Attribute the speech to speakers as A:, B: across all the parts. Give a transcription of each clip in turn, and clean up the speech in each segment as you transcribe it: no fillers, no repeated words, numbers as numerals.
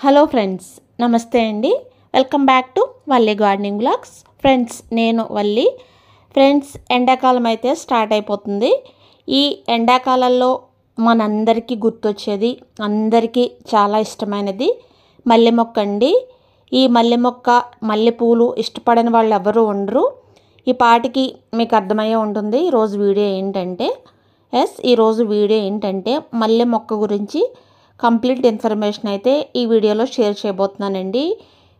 A: Hello friends, నమస్తే అండి. Welcome back to Valli gardening vlogs. Friends, నేను వల్లి. ఫ్రెండ్స్, ఎండాకాలం అయితే స్టార్ట్ అయిపోతుంది. ఈ ఎండాకాలంలో మనందరికీ గుర్తొచ్చేది, అందరికీ చాలా ఇష్టమైనది మల్లె మొక్క అండి. ఈ మల్లె మొక్క, మల్లెపూలు ఇష్టపడని వాళ్ళు ఎవరు ఉండరు. ఈ పాటికి మీకు అర్థమయ్యే ఉంటుంది ఈరోజు వీడియో ఏంటంటే మల్లె మొక్క గురించి కంప్లీట్ ఇన్ఫర్మేషన్ అయితే ఈ వీడియోలో షేర్ చేయబోతున్నానండి.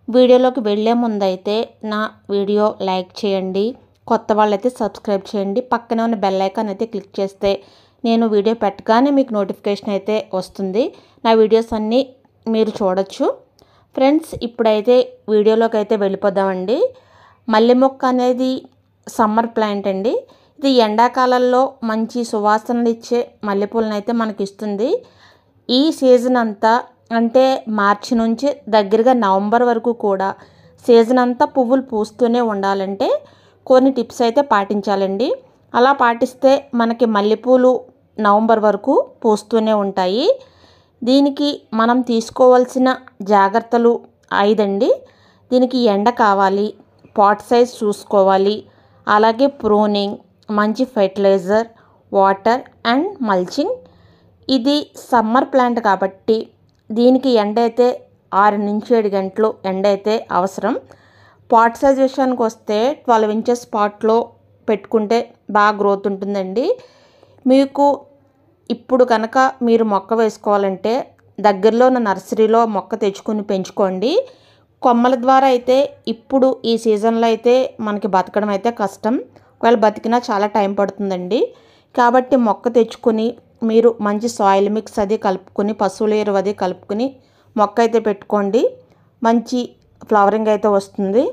A: వీడియోలోకి వెళ్ళే ముందు అయితే నా వీడియో లైక్ చేయండి, కొత్త వాళ్ళైతే సబ్స్క్రైబ్ చేయండి, పక్కనే ఉన్న బెల్ ఐకాన్ అయితే క్లిక్ చేస్తే నేను వీడియో పెట్టగానే మీకు నోటిఫికేషన్ అయితే వస్తుంది. నా వీడియోస్ అన్నీ మీరు చూడొచ్చు. ఫ్రెండ్స్, ఇప్పుడైతే వీడియోలోకి అయితే వెళ్ళిపోదామండి. మల్లె మొక్క అనేది సమ్మర్ ప్లాంట్ అండి. ఇది ఎండాకాలంలో మంచి సువాసనలు ఇచ్చే మల్లెపూలను అయితే మనకి ఇస్తుంది. ఈ సీజన్ అంతా, అంటే మార్చి నుంచి దగ్గరగా నవంబర్ వరకు కూడా సీజన్ అంతా పువ్వులు పూస్తూనే ఉండాలంటే కొన్ని టిప్స్ అయితే పాటించాలండి. అలా పాటిస్తే మనకి మల్లెపూలు నవంబర్ వరకు పూస్తూనే ఉంటాయి. దీనికి మనం తీసుకోవాల్సిన జాగ్రత్తలు 5 అండి. దీనికి ఎండ కావాలి, పాట్ సైజ్ చూసుకోవాలి, అలాగే ప్రూనింగ్, మంచి ఫెర్టిలైజర్, వాటర్ అండ్ మల్చింగ్. ఇది సమ్మర్ ప్లాంట్ కాబట్టి దీనికి ఎండ అయితే 6 నుంచి 7 గంటలు ఎండ అయితే అవసరం. పాట్ సైజ్ విషయానికి వస్తే 12 ఇంచెస్ పాట్లో పెట్టుకుంటే బాగా గ్రోత్ ఉంటుందండి. మీకు ఇప్పుడు కనుక మీరు మొక్క వేసుకోవాలంటే దగ్గరలో ఉన్న నర్సరీలో మొక్క తెచ్చుకుని పెంచుకోండి. కొమ్మల ద్వారా అయితే ఇప్పుడు ఈ సీజన్లో అయితే మనకి బతకడం అయితే కష్టం. ఒకవేళ బతికినా చాలా టైం పడుతుందండి. కాబట్టి మొక్క తెచ్చుకొని మీరు మంచి సాయిల్ మిక్స్ అది కలుపుకొని, పశువుల ఎరువు అది కలుపుకొని మొక్క అయితే పెట్టుకోండి. మంచి ఫ్లవరింగ్ అయితే వస్తుంది.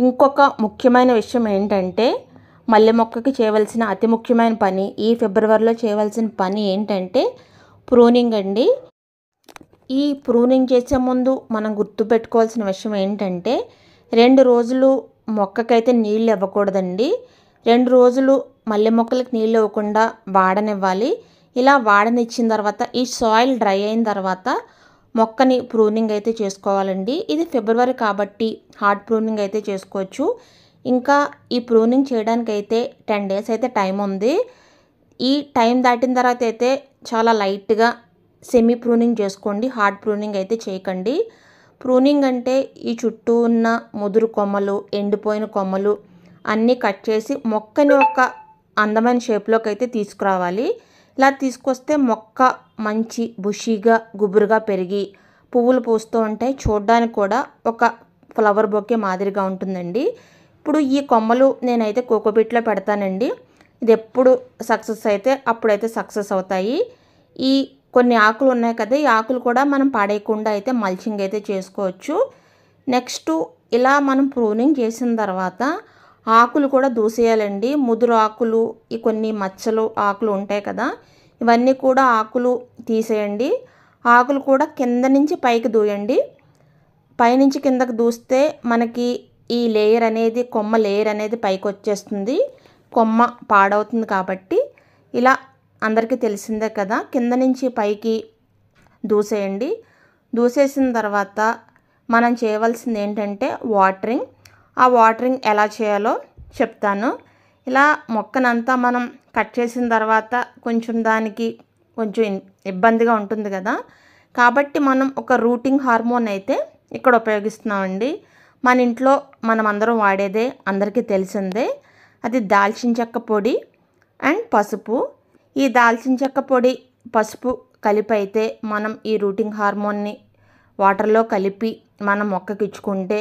A: ఇంకొక ముఖ్యమైన విషయం ఏంటంటే మల్లె మొక్కకి చేయవలసిన అతి ముఖ్యమైన పని, ఈ ఫిబ్రవరిలో చేయవలసిన పని ఏంటంటే ప్రూనింగ్ అండి. ఈ ప్రూనింగ్ చేసే ముందు మనం గుర్తుపెట్టుకోవాల్సిన విషయం ఏంటంటే 2 రోజులు మొక్కకైతే నీళ్ళు ఇవ్వకూడదండి. 2 రోజులు మల్లె మొక్కలకి నీళ్ళు ఇవ్వకుండా వాడనివ్వాలి. ఇలా వాడనిచ్చిన తర్వాత ఈ సాయిల్ డ్రై అయిన తర్వాత మొక్కని ప్రూనింగ్ అయితే చేసుకోవాలండి. ఇది ఫిబ్రవరి కాబట్టి హార్డ్ ప్రూనింగ్ అయితే చేసుకోవచ్చు. ఇంకా ఈ ప్రూనింగ్ చేయడానికి అయితే 10 డేస్ అయితే టైం ఉంది. ఈ టైం దాటిన తర్వాత అయితే చాలా లైట్గా సెమీ ప్రూనింగ్ చేసుకోండి, హార్డ్ ప్రూనింగ్ అయితే చేయకండి. ప్రూనింగ్ అంటే ఈ చుట్టూ ఉన్న ముదురు కొమ్మలు, ఎండిపోయిన కొమ్మలు అన్నీ కట్ చేసి మొక్కని ఒక అందమైన షేప్లోకి అయితే తీసుకురావాలి. ఇలా తీసుకొస్తే మొక్క మంచి బుషీగా, గుబురుగా పెరిగి పువ్వులు పూస్తూ ఉంటాయి. చూడడానికి కూడా ఒక ఫ్లవర్ బొకే మాదిరిగా ఉంటుందండి. ఇప్పుడు ఈ కొమ్మలు నేనైతే కోకోపీట్లో పెడతానండి. ఇది ఎప్పుడు సక్సెస్ అయితే అప్పుడైతే సక్సెస్ అవుతాయి. ఈ కొన్ని ఆకులు ఉన్నాయి కదా, ఈ ఆకులు కూడా మనం పాడేయకుండా అయితే మల్చింగ్ అయితే చేసుకోవచ్చు. నెక్స్ట్ ఇలా మనం ప్రూనింగ్ చేసిన తర్వాత ఆకులు కూడా దూసేయాలండి. ముదురు ఆకులు, ఈ కొన్ని మచ్చలు ఆకులు ఉంటాయి కదా, ఇవన్నీ కూడా ఆకులు తీసేయండి. ఆకులు కూడా కింద నుంచి పైకి దూయండి. పైనుంచి కిందకి దూస్తే మనకి ఈ లేయర్ అనేది, కొమ్మ లేయర్ అనేది పైకి వచ్చేస్తుంది. కొమ్మ పాడవుతుంది. కాబట్టి ఇలా అందరికీ తెలిసిందే కదా, కింద నుంచి పైకి దూసేయండి. దూసేసిన తర్వాత మనం చేయవలసింది ఏంటంటే వాటరింగ్. ఆ వాటరింగ్ ఎలా చేయాలో చెప్తాను. ఇలా మొక్కనంతా మనం కట్ చేసిన తర్వాత దానికి కొంచెం ఇబ్బందిగా ఉంటుంది కదా, కాబట్టి మనం ఒక రూటింగ్ హార్మోన్ అయితే ఇక్కడ ఉపయోగిస్తున్నామండి. మన ఇంట్లో మనం అందరం వాడేదే, అందరికీ తెలిసిందే. అది దాల్చిన చెక్క పొడి అండ్ పసుపు. ఈ దాల్చిన చెక్క పొడి, పసుపు కలిపి అయితే మనం ఈ రూటింగ్ హార్మోన్ని వాటర్లో కలిపి మనం మొక్కకి ఇచ్చుకుంటే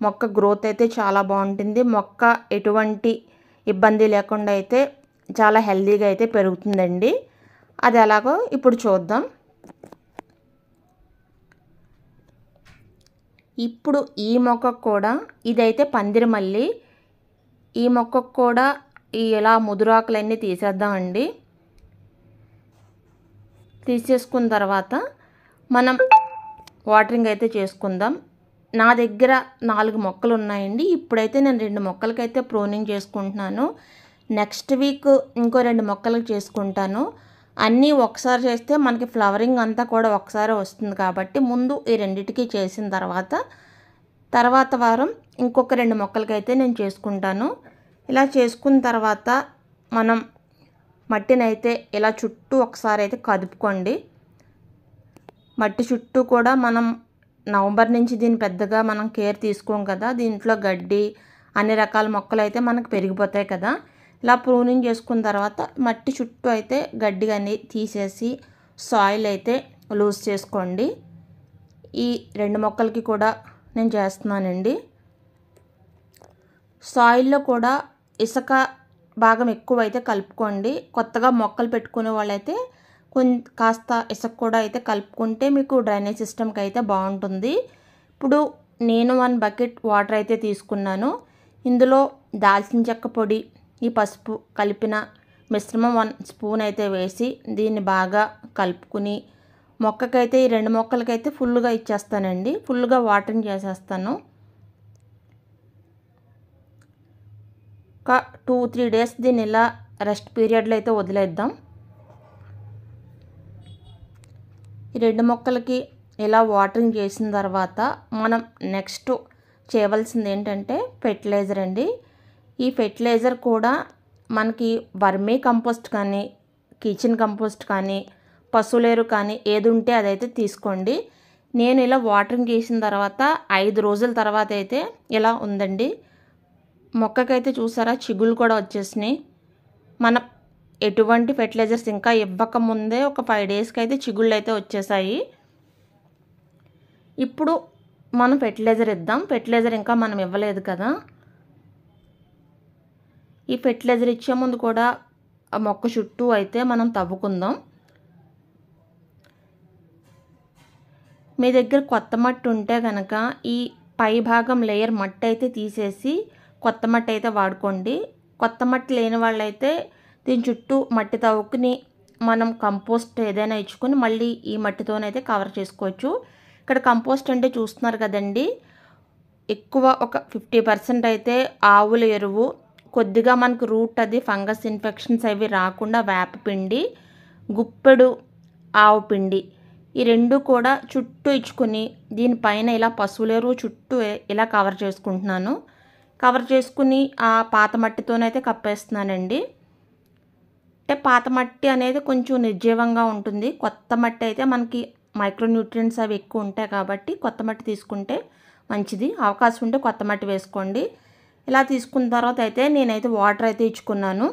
A: మొక్క గ్రోత్ అయితే చాలా బాగుంటుంది. మొక్క ఎటువంటి ఇబ్బంది లేకుండా అయితే చాలా హెల్తీగా అయితే పెరుగుతుందండి. అది ఎలాగో ఇప్పుడు చూద్దాం. ఇప్పుడు ఈ మొక్కకు కూడా, ఇదైతే పందిరిమల్లి, ఈ మొక్కకు కూడా ఇలా ముదురాకులన్నీ తీసేద్దామండి. తీసేసుకున్న తర్వాత మనం వాటరింగ్ అయితే చేసుకుందాం. నా దగ్గర 4 మొక్కలు ఉన్నాయండి. ఇప్పుడైతే నేను 2 మొక్కలకైతే ప్రూనింగ్ చేసుకుంటున్నాను. నెక్స్ట్ వీక్ ఇంకో 2 మొక్కలకు చేసుకుంటాను. అన్నీ ఒకసారి చేస్తే మనకి ఫ్లవరింగ్ అంతా కూడా ఒకసారి వస్తుంది కాబట్టి ముందు ఈ రెండిటికి చేసిన తర్వాత వారం ఇంకొక 2 మొక్కలకైతే నేను చేసుకుంటాను. ఇలా చేసుకున్న తర్వాత మనం మట్టినైతే ఇలా చుట్టూ ఒకసారి అయితే కదుపుకోండి. మట్టి చుట్టూ కూడా మనం నవంబర్ నుంచి దీన్ని పెద్దగా మనం కేర్ తీసుకోం కదా, దీంట్లో గడ్డి అన్ని రకాల మొక్కలు అయితే మనకు పెరిగిపోతాయి కదా. ఇలా ప్రూనింగ్ చేసుకున్న తర్వాత మట్టి చుట్టూ అయితే గడ్డి అని తీసేసి సాయిల్ అయితే లూజ్ చేసుకోండి. ఈ 2 మొక్కలకి కూడా నేను చేస్తున్నానండి. సాయిల్లో కూడా ఇసుక భాగం ఎక్కువైతే కలుపుకోండి. కొత్తగా మొక్కలు పెట్టుకునే వాళ్ళైతే కాస్త ఇసుక కూడా అయితే కలుపుకుంటే మీకు డ్రైనేజ్ సిస్టమ్కి అయితే బాగుంటుంది. ఇప్పుడు నేను 1 బకెట్ వాటర్ అయితే తీసుకున్నాను. ఇందులో దాల్చిన చెక్క పొడి, ఈ పసుపు కలిపిన మిశ్రమం 1 స్పూన్ అయితే వేసి దీన్ని బాగా కలుపుకుని మొక్కకైతే ఈ 2 మొక్కలకైతే ఫుల్గా ఇచ్చేస్తానండి. ఫుల్గా వాటరింగ్ చేసేస్తాను. ఒక 2-3 డేస్ దీన్ని ఇలా రెస్ట్ పీరియడ్లో అయితే వదిలేద్దాం. ఈ 2 మొక్కలకి ఇలా వాటరింగ్ చేసిన తర్వాత మనం నెక్స్ట్ చేయవలసింది ఏంటంటే ఫెర్టిలైజర్ అండి. ఈ ఫెర్టిలైజర్ కూడా మనకి వర్మీ కంపోస్ట్ కానీ, కిచెన్ కంపోస్ట్ కానీ, పశువులేరు కానీ ఏది ఉంటే అదైతే తీసుకోండి. నేను ఇలా వాటరింగ్ చేసిన తర్వాత 5 రోజుల తర్వాత అయితే ఇలా ఉందండి. మొక్కకైతే చూసారా చిగుళ్ళు కూడా వచ్చేసినాయి. మనం ఎటువంటి ఫెర్టిలైజర్స్ ఇంకా ఇవ్వకముందే ఒక 5 డేస్కి అయితే చిగుళ్ళు అయితే వచ్చేసాయి. ఇప్పుడు మనం ఫెర్టిలైజర్ ఇద్దాం. ఫెర్టిలైజర్ ఇంకా మనం ఇవ్వలేదు కదా. ఈ ఫెర్టిలైజర్ ఇచ్చే ముందు కూడా ఆ మొక్క చుట్టూ అయితే మనం తవ్వుకుందాం. మీ దగ్గర కొత్త మట్టి ఉంటే కనుక ఈ పై భాగం లేయర్ మట్టి అయితే తీసేసి కొత్త మట్టి అయితే వాడుకోండి. కొత్త మట్టి లేని వాళ్ళైతే దీని చుట్టూ మట్టి తవ్వుకుని మనం కంపోస్ట్ ఏదైనా ఇచ్చుకొని మళ్ళీ ఈ మట్టితోనైతే కవర్ చేసుకోవచ్చు. ఇక్కడ కంపోస్ట్ అంటే చూస్తున్నారు కదండి, ఎక్కువ ఒక 50% అయితే ఆవుల ఎరువు, కొద్దిగా మనకు రూట్ అది ఫంగస్ ఇన్ఫెక్షన్స్ అవి రాకుండా వేపపిండి, గుప్పెడు ఆవు పిండి, ఈ 2 కూడా చుట్టూ ఇచ్చుకొని దీనిపైన ఇలా పశువుల ఎరువు చుట్టూ ఇలా కవర్ చేసుకుంటున్నాను. కవర్ చేసుకుని ఆ పాత మట్టితోనైతే కప్పేస్తున్నానండి. అంటే పాత మట్టి అనేది కొంచెం నిర్జీవంగా ఉంటుంది. కొత్త మట్టి అయితే మనకి మైక్రోన్యూట్రియంట్స్ అవి ఎక్కువ ఉంటాయి కాబట్టి కొత్త మట్టి తీసుకుంటే మంచిది. అవకాశం ఉంటే కొత్త మట్టి వేసుకోండి. ఇలా తీసుకున్న తర్వాత అయితే నేనైతే వాటర్ అయితే ఇచ్చుకున్నాను.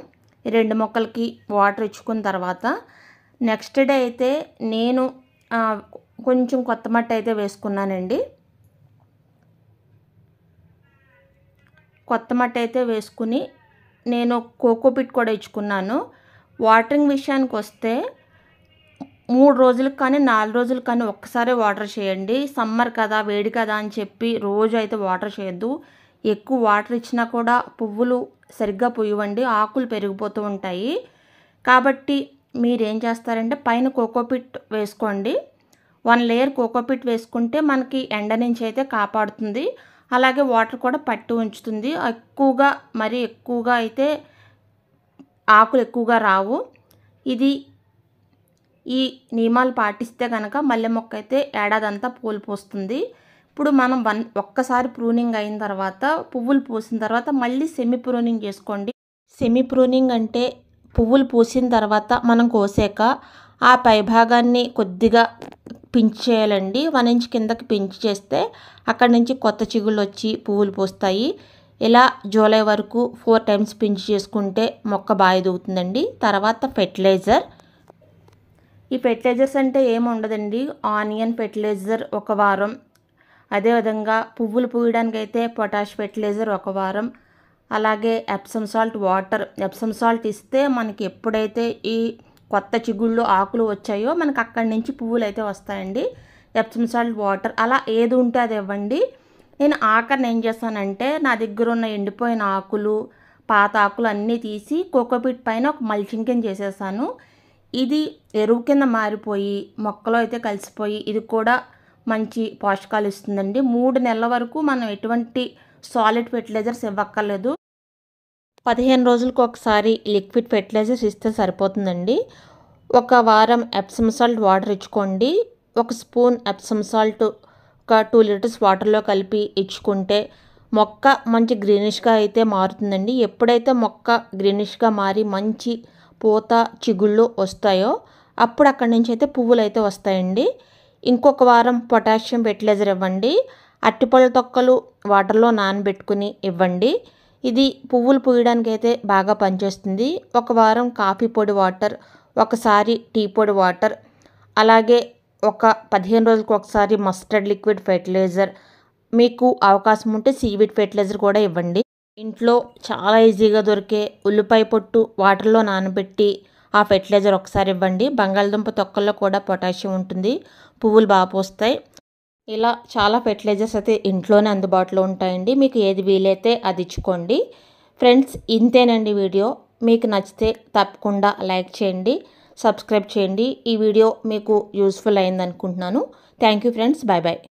A: ఈ 2 మొక్కలకి వాటర్ ఇచ్చుకున్న తర్వాత నెక్స్ట్ డే అయితే నేను కొంచెం కొత్త మట్టి అయితే వేసుకున్నానండి. కొత్త మట్టి అయితే వేసుకుని నేను కోకోపిట్ కూడా ఇచ్చుకున్నాను. వాటరింగ్ విషయానికి వస్తే 3 రోజులకు కానీ 4 రోజులకు కానీ ఒక్కసారి వాటర్ చేయండి. సమ్మర్ కదా, వేడి కదా అని చెప్పి రోజు అయితే వాటర్ చేయొద్దు. ఎక్కువ వాటర్ ఇచ్చినా కూడా పువ్వులు సరిగ్గా పూయవండి, ఆకులు పెరిగిపోతూ ఉంటాయి. కాబట్టి మీరేం చేస్తారంటే పైన కోకోపిట్ వేసుకోండి. 1 లేయర్ కోకోపిట్ వేసుకుంటే మనకి ఎండ నుంచి అయితే కాపాడుతుంది. అలాగే వాటర్ కూడా పట్టి ఉంచుతుంది. మరీ ఎక్కువగా అయితే ఆకులు ఎక్కువగా రావు. ఈ నియమాలు పాటిస్తే కనుక మల్లె మొక్క అయితే ఏడాదంతా పూలు పూస్తుంది. ఇప్పుడు మనం ఒక్కసారి ప్రూనింగ్ అయిన తర్వాత పువ్వులు పూసిన తర్వాత మళ్ళీ సెమీ ప్రూనింగ్ చేసుకోండి. సెమీ ప్రూనింగ్ అంటే పువ్వులు పూసిన తర్వాత మనం కోసాక ఆ పై భాగాన్ని కొద్దిగా పించ్ చేయాలండి. 1 ఇంచ్ కిందకి పించ్ చేస్తే అక్కడి నుంచి కొత్త చిగుళ్ళు వచ్చి పువ్వులు పూస్తాయి. ఇలా జూలై వరకు 4 టైమ్స్ పించ్ చేసుకుంటే మొక్క బాగా ఎదుగుతుందండి. తర్వాత ఫెర్టిలైజర్. ఈ ఫెర్టిలైజర్స్ అంటే ఏమి ఉండదండి. ఆనియన్ ఫెర్టిలైజర్ 1 వారం, అదేవిధంగా పువ్వులు పూయడానికి అయితే పొటాష్ ఫెర్టిలైజర్ 1 వారం, అలాగే Epsom salt water. Epsom salt ఇస్తే మనకి ఎప్పుడైతే ఈ కొత్త చిగుళ్ళు ఆకులు వచ్చాయో మనకు అక్కడి నుంచి పువ్వులు అయితే వస్తాయండి. ఎప్సమ్ సాల్ట్ వాటర్ అలా ఏది ఉంటే అది ఇవ్వండి. నేను ఆఖరిని ఏం చేస్తానంటే నా దగ్గర ఉన్న ఎండిపోయిన ఆకులు, పాత ఆకులు అన్నీ తీసి కోకోపిట్ పైన ఒక మల్చింగ్ కింద చేసేసాను. ఇది ఎరువు కింద మారిపోయి మొక్కలో అయితే కలిసిపోయి ఇది కూడా మంచి పోషకాలు ఇస్తుందండి. 3 నెలల వరకు మనం ఎటువంటి సాలిడ్ ఫెర్టిలైజర్స్ ఇవ్వక్కర్లేదు. 15 రోజులకు ఒకసారి లిక్విడ్ ఫెర్టిలైజర్స్ ఇస్తే సరిపోతుందండి. ఒక వారం ఎప్సమ్ సాల్ట్ వాటర్ ఇచ్చుకోండి. ఒక స్పూన్ ఎప్సమ్ సాల్ట్ ఒక 2 లీటర్స్ వాటర్లో కలిపి ఇచ్చుకుంటే మొక్క మంచి గ్రీనిష్గా అయితే మారుతుందండి. ఎప్పుడైతే మొక్క గ్రీనిష్గా మారి మంచి పూత చిగుళ్ళు వస్తాయో అప్పుడు అక్కడి నుంచి అయితే పువ్వులు అయితే వస్తాయండి. ఇంకొక వారం పొటాషియం ఫెర్టిలైజర్ ఇవ్వండి. అరటిపళ్ళ తొక్కలు వాటర్లో నానబెట్టుకుని ఇవ్వండి. ఇది పువ్వులు పూయడానికి అయితే బాగా పనిచేస్తుంది. ఒక వారం కాఫీ పొడి వాటర్, ఒకసారి టీ పొడి వాటర్, అలాగే ఒక 15 రోజులకు ఒకసారి మస్టర్డ్ లిక్విడ్ ఫెర్టిలైజర్, మీకు అవకాశం ఉంటే సీవీడ్ ఫెర్టిలైజర్ కూడా ఇవ్వండి. ఇంట్లో చాలా ఈజీగా దొరికే ఉల్లిపాయ పొట్టు వాటర్లో నానబెట్టి ఆ ఫెర్టిలైజర్ ఒకసారి ఇవ్వండి. బంగాళదుంప తొక్కల్లో కూడా పొటాషియం ఉంటుంది, పువ్వులు బాగా పూస్తాయి. ఇలా చాలా ఫెర్టిలైజర్స్ అయితే ఇంట్లోనే అందుబాటులో ఉంటాయండి. మీకు ఏది వీలైతే అది ఇచ్చుకోండి. ఫ్రెండ్స్, ఇంతేనండి వీడియో. మీకు నచ్చితే తప్పకుండా లైక్ చేయండి, సబ్స్క్రైబ్ చేయండి. ఈ వీడియో మీకు యూస్ఫుల్ అయింది అనుకుంటున్నాను. Thank you friends. Bye bye.